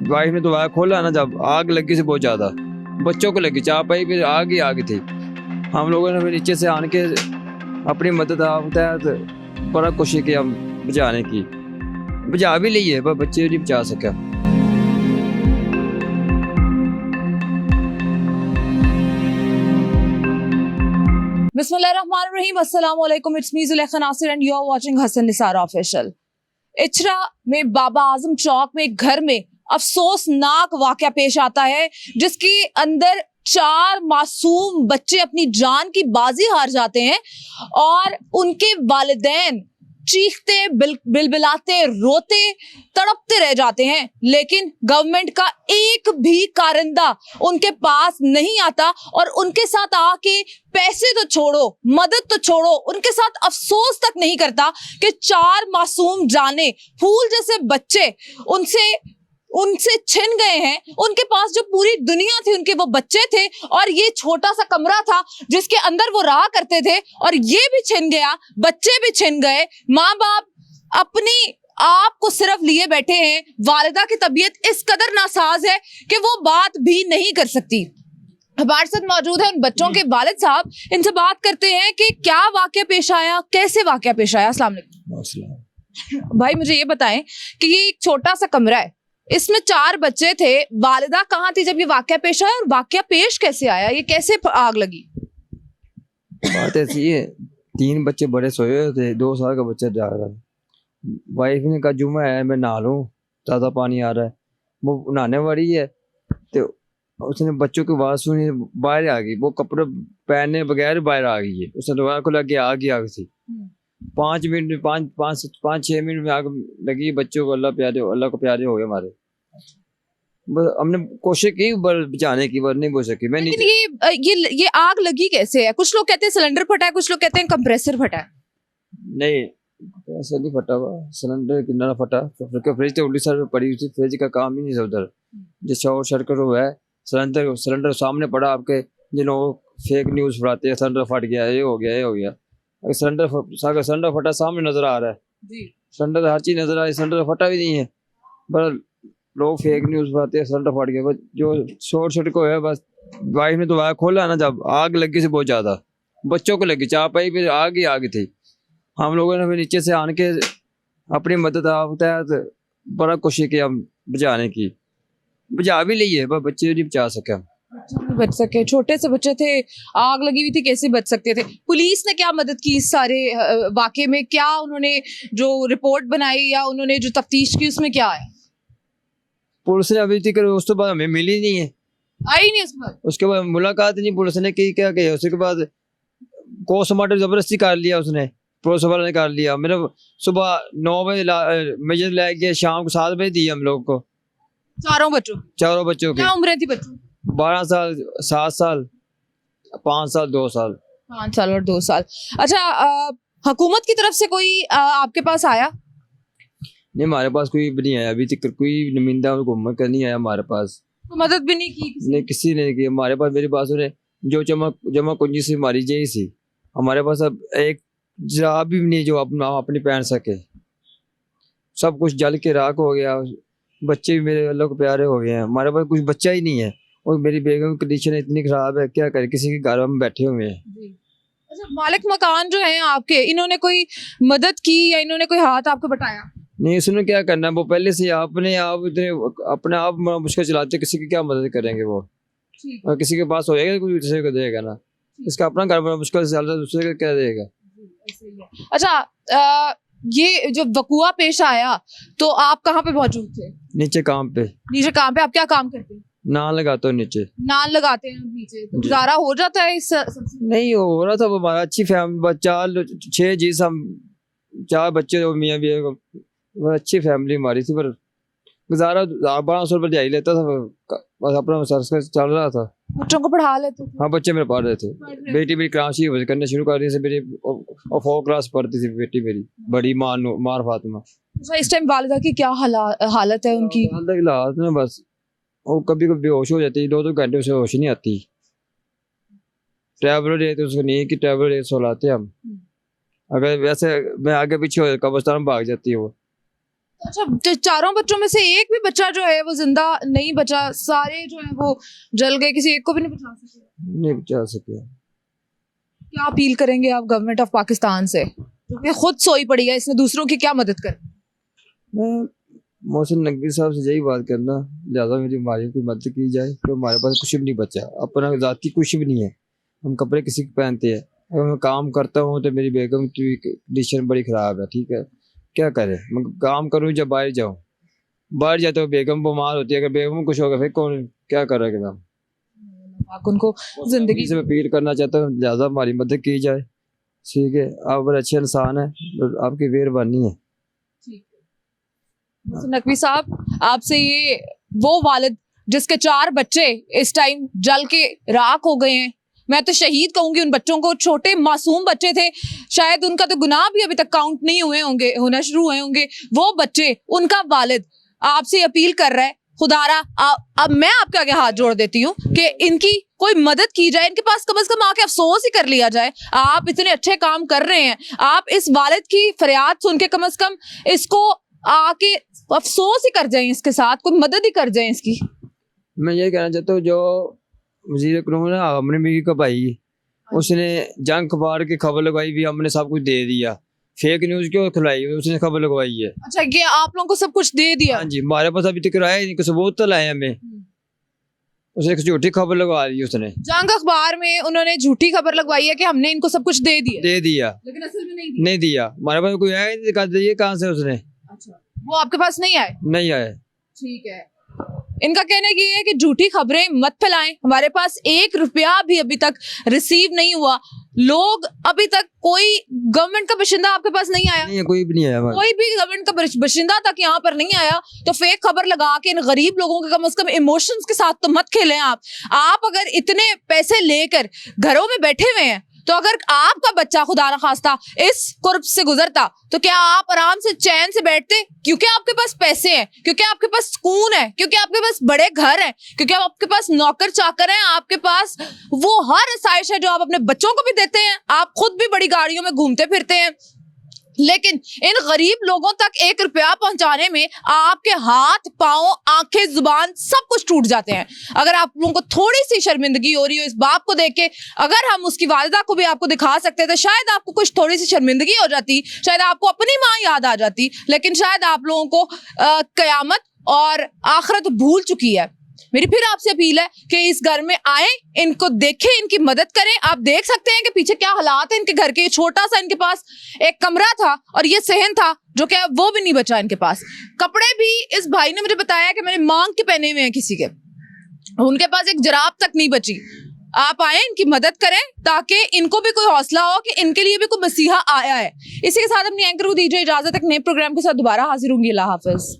Wife ने दोबारा खोला ना, जब आग लगी से बहुत ज्यादा, बच्चों को लगी, चापाई पे आग ही आग थी। हम लोगों ने फिर नीचे से आन के अपनी मदद आप तहत बड़ा कोशिश की हम बुझाने की, बुझा भी ली है, पर बच्चे नहीं बचा सका। बिस्मिल्लाहिर्रहमानिर्रहीम, अस्सलाम वालेकुम, it's me Zulekha Nasir and you are watching Hasan Nisar official. Ichhra में बाबा आजम चौक में एक घर में अफसोसनाक वाकया पेश आता है, जिसके अंदर 4 मासूम बच्चे अपनी जान की बाजी हार जाते हैं और उनके वालिदैन चीखते बिलबिलाते रोते तड़पते रह जाते हैं, लेकिन गवर्नमेंट का एक भी कारिंदा उनके पास नहीं आता और उनके साथ आके पैसे तो छोड़ो, मदद तो छोड़ो, उनके साथ अफसोस तक नहीं करता कि 4 मासूम जाने, फूल जैसे बच्चे उनसे छिन गए हैं। उनके पास जो पूरी दुनिया थी, उनके वो बच्चे थे और ये छोटा सा कमरा था जिसके अंदर वो रहा करते थे, और ये भी छिन गया, बच्चे भी छिन गए। माँ बाप अपनी आप को सिर्फ लिए बैठे हैं। वालिदा की तबीयत इस कदर नासाज है कि वो बात भी नहीं कर सकती। हमारे साथ मौजूद है उन बच्चों के वालिद साहब, इनसे बात करते हैं कि क्या वाकया पेश आया, कैसे वाकया पेश आया। अस्सलाम वालेकुम भाई, मुझे ये बताएं कि ये एक छोटा सा कमरा है, इसमें 4 बच्चे थे, वालिदा कहाँ थी जब ये वाकया पेश आया और वाकया पेश कैसे आया, ये कैसे आग लगी? बात ऐसी है, 3 बच्चे बड़े सोए हुए थे, 2 साल का बच्चा जाग रहा था। वाइफ ने कहा जुम्मा है, मैं नहा लूं, ताज़ा पानी आ रहा है। वो नहाने वाली है तो उसने बच्चों की आवाज़ सुनी, बाहर आ गई, वो कपड़े पहने बगैर बाहर आ गई है। उसने दोबारा को लगे आग ही आग थी। 5 मिनट में 5-6 मिनट में आग लगी। बच्चों को अल्लाह को प्यारे हो गए हमारे। बस हमने कोशिश की बचाने की, पर नहीं बच सकी। मैं लेकिन ये आग लगी कैसे है? कुछ लोग कहते हैं सिलेंडर फटा है, कुछ लोग कहते हैं कंप्रेसर फटा है। नहीं, ऐसा नहीं फटा हुआ, सिलेंडर कितना फटा, फ्रिज तो उल्टी साइड पे पड़ी हुई थी, फ्रिज का काम ही नहीं था उधर। जो शॉर्ट सर्किट हुआ है, सिलेंडर सामने पड़ा। आपके जिन लोग फेक न्यूज़ फैलाते हैं सिलेंडर फट गया, ये हो गया, ये हो गया। सिलेंडर फटा सामने नजर आ रहा है, सिलेंडर हर चीज नजर आ रही है, सिलेंडर फटा भी नहीं है, पर लोग फेक न्यूज़ फैलाते हैं सिलेंडर फट गया। बस जो शॉर्ट सर्किट को है, बस वाइफ ने दोबारा खोला ना, जब आग लगी से बहुत ज्यादा, बच्चों को लगी, चापाई पे आग ही आग थी। हम लोगों ने फिर नीचे से आन के अपनी मदद आप तहत बड़ा कोशिश की हम बुझाने की, बुझा भी ली है, पर बच्चे नहीं बचा सके। बच सके, छोटे से बच्चे थे, आग लगी हुई थी, कैसे बच सकते थे? पुलिस ने क्या मदद की इस सारे वाकये में? क्या उन्होंने जो रिपोर्ट बनाई या उन्होंने जो तफ्तीश की, उसमें क्या है? पुलिस ने अभी तक उसके बाद हमें मिली नहीं है, आई नहीं उसके बाद मुलाकात नहीं पुलिस ने की। क्या किया उसके बाद? पोस्टमार्टम जबरदस्ती कर लिया उसने, पुलिस वाले ने कर लिया। मेरे सुबह 9 बजे मुझे ले गया, शाम को 7 बजे दी हम लोग को। चारों बच्चों की क्या उम्र थी बच्चों? 12 साल, 7 साल, 5 साल, 2 साल। 5 साल और 2 साल। अच्छा, हुकूमत की तरफ से कोई आपके पास आया? नहीं, हमारे पास कोई भी नहीं आया अभी तक, कोई नुमाइंदा हुकूमत का नहीं आया हमारे पास। तो मदद भी नहीं की नहीं, किसी ने नहीं की हमारे पास। मेरे पास उन्हें जो जमा कुंजी से हमारी यही सी, हमारे पास अब एक जराब भी नहीं जो अपनी पहन सके। सब कुछ जल के राख हो गया, बच्चे भी मेरे अल्लाह को प्यारे हो गए हैं। हमारे पास कुछ बच्चा ही नहीं है, और मेरी बेगम की कंडीशन इतनी खराब है, क्या करे, किसी के घर में बैठे हुए हैं। अच्छा, मालिक मकान जो है आपके, इन्होंने कोई मदद की या इन्होंने कोई हाथ आपको बटाया? नहीं, इसने क्या करना, वो पहले से अपने आप इतने अपने आप मुश्किल चलाते, किसी की क्या मदद करेंगे वो? और किसी के पास होएगा कोई दूसरे को देगा ना, इसका अपना घर बड़ा मुश्किल से चलता है, दूसरे को क्या देगा? अच्छा, ये जो वकुआ पेश आया तो आप कहाँ पे मौजूद थे? नीचे काम पे। नीचे काम पे? आप क्या काम करते हैं? नाल लगाते हो नीचे। नाल लगाते हैं नीचे, तो गुजारा हो जाता है इस नहीं हो रहा था, वो हमारा अच्छी फैमिली, 4-6 जी, हम 4 बच्चे, मियाँ भी, अच्छी फैमिली हमारी थी, पर गुजारा 1200 रुपये दिहाड़ी लेता था, बस अपना सर्कल चल रहा था। बच्चों को पढ़ा लेते थे? हाँ, बच्चे मेरे पढ़ रहे थे। बेटी मेरी कराची करने शुरू कर रही थी, मेरी 4 क्लास पढ़ती थी बेटी मेरी बड़ी, मार फातिमा। इस टाइम वालिदा की क्या हालत है उनकी? हालत ना, बस वो कभी कभी बेहोश हो जाती है, 2-2 घंटे उसे होश नहीं आती। ट्रैवलर है तो उसको नहीं कि ट्रैवलर है सोलाते हम, अगर वैसे मैं आगे पीछे हो कब्रिस्तान भाग जाती है वो। अच्छा, तो चारों बच्चों में से एक भी बच्चा जो है वो जिंदा नहीं बचा, सारे जो है वो जल गए, किसी एक को भी नहीं बचा सके? नहीं बचा सके। क्या अपील करेंगे आप गवर्नमेंट ऑफ पाकिस्तान से, जो कि खुद सोई पड़ी है, इसने दूसरों की क्या मदद कर? मैं मोहसिन नकवी साहब से यही बात करना, ज़्यादा मेरी बीमारियों की मदद की जाए, तो हमारे पास कुछ भी नहीं बचा, अपना ज़ाती कुछ भी नहीं है, हम कपड़े किसी के पहनते हैं। अगर मैं काम करता हूँ तो मेरी बेगम की कंडीशन बड़ी ख़राब है, ठीक है, क्या करें, मैं काम करूँ जब बाहर जाऊँ, बाहर जाते हो बेगम बीमार होती है, अगर बेगम को कुछ होगा फिर कौन क्या करेगा। मैं आप उनको जिंदगी से अपील करना चाहता हूँ, ज़्यादा हमारी मदद की जाए, ठीक है, आप बड़े अच्छे इंसान हैं, आपकी मेहरबानी है। नकवी साहब, आपसे ये वो वालिद जिसके 4 बच्चे इस टाइम जल के राख हो गए हैं, मैं तो शहीद कहूंगी उन बच्चों को, छोटे मासूम बच्चे थे, शायद उनका तो गुनाह भी अभी तक काउंट नहीं हुए होंगे, होना शुरू हुए होंगे, वो बच्चे, उनका वालिद आपसे अपील कर रहा है, खुदारा अब मैं आपके आगे हाथ जोड़ देती हूँ कि इनकी कोई मदद की जाए, इनके पास कम से कम आके अफसोस ही कर लिया जाए। आप इतने अच्छे काम कर रहे हैं, आप इस वालिद की फरियाद सुन के कम से कम इसको आके अफसोस ही कर जाएं, इसके साथ कोई मदद ही कर जाएं इसकी। मैं ये कहना चाहता हूँ, जो वज़ीर कानून है हमने भी का भाई, उसने जंग अखबार की खबर लगवाई भी, हमने सब कुछ दे दिया, फेक न्यूज़ क्यों खिलाई, उसने खबर लगवाई है। अच्छा, ये आप लोगों को सब कुछ दे दिया? हाँ जी, हमारे पास अभी तक आया नहीं, सबूत तो लाए हमें, उसने एक झूठी खबर लगवा दी, उसने जंग अखबार में उन्होंने झूठी खबर लगवाई है कि हमने इनको सब कुछ दे दिया, लेकिन असल में नहीं दिया। नहीं दिया, हमारे पास कोई आया नहीं, दिए कहाँ से उसने, अच्छा, वो आपके पास नहीं आए? नहीं आए। ठीक है, इनका कहना ये है कि झूठी खबरें मत फैलाएं, हमारे पास 1 रुपया भी अभी तक रिसीव नहीं हुआ, लोग अभी तक कोई गवर्नमेंट का बाशिंदा आपके पास नहीं आया? नहीं, कोई भी नहीं आया, कोई भी गवर्नमेंट का बाशिंदा तक यहाँ पर नहीं आया, तो फेक खबर लगा के इन गरीब लोगों के कम से कम इमोशंस के साथ तो मत खेलें। आप अगर इतने पैसे लेकर घरों में बैठे हुए हैं, तो अगर आपका बच्चा खुदा न खास्ता इस कुर्ब से गुजरता, तो क्या आप आराम से चैन से बैठते? क्योंकि आपके पास पैसे हैं, क्योंकि आपके पास सुकून है, क्योंकि आपके पास बड़े घर हैं, क्योंकि आपके पास नौकर चाकर हैं, आपके पास वो हर आसाइश है जो आप अपने बच्चों को भी देते हैं, आप खुद भी बड़ी गाड़ियों में घूमते फिरते हैं, लेकिन इन गरीब लोगों तक 1 रुपया पहुंचाने में आपके हाथ, पांव, आंखें, जुबान सब कुछ टूट जाते हैं। अगर आप लोगों को थोड़ी सी शर्मिंदगी हो रही हो इस बाप को देख के, अगर हम उसकी वालिदा को भी आपको दिखा सकते तो शायद आपको कुछ थोड़ी सी शर्मिंदगी हो जाती, शायद आपको अपनी माँ याद आ जाती, लेकिन शायद आप लोगों को कयामत और आखिरत भूल चुकी है। मेरी फिर आपसे अपील है कि इस घर में आए, इनको देखें, इनकी मदद करें। आप देख सकते हैं कि पीछे क्या हालात है इनके घर के, छोटा सा इनके पास एक कमरा था और ये सहन था, जो कि वो भी नहीं बचा इनके पास। कपड़े भी इस भाई ने मुझे बताया कि मैंने मांग के पहने हुए हैं किसी के, उनके पास एक जराब तक नहीं बची। आप आए, इनकी मदद करें ताकि इनको भी कोई हौसला हो कि इनके लिए भी कोई मसीहा आया है। इसी के साथ अपनी एंकर को दीजिए इजाजत, एक नए प्रोग्राम के साथ दोबारा हाजिर होंगी। अल्लाह हाफिज।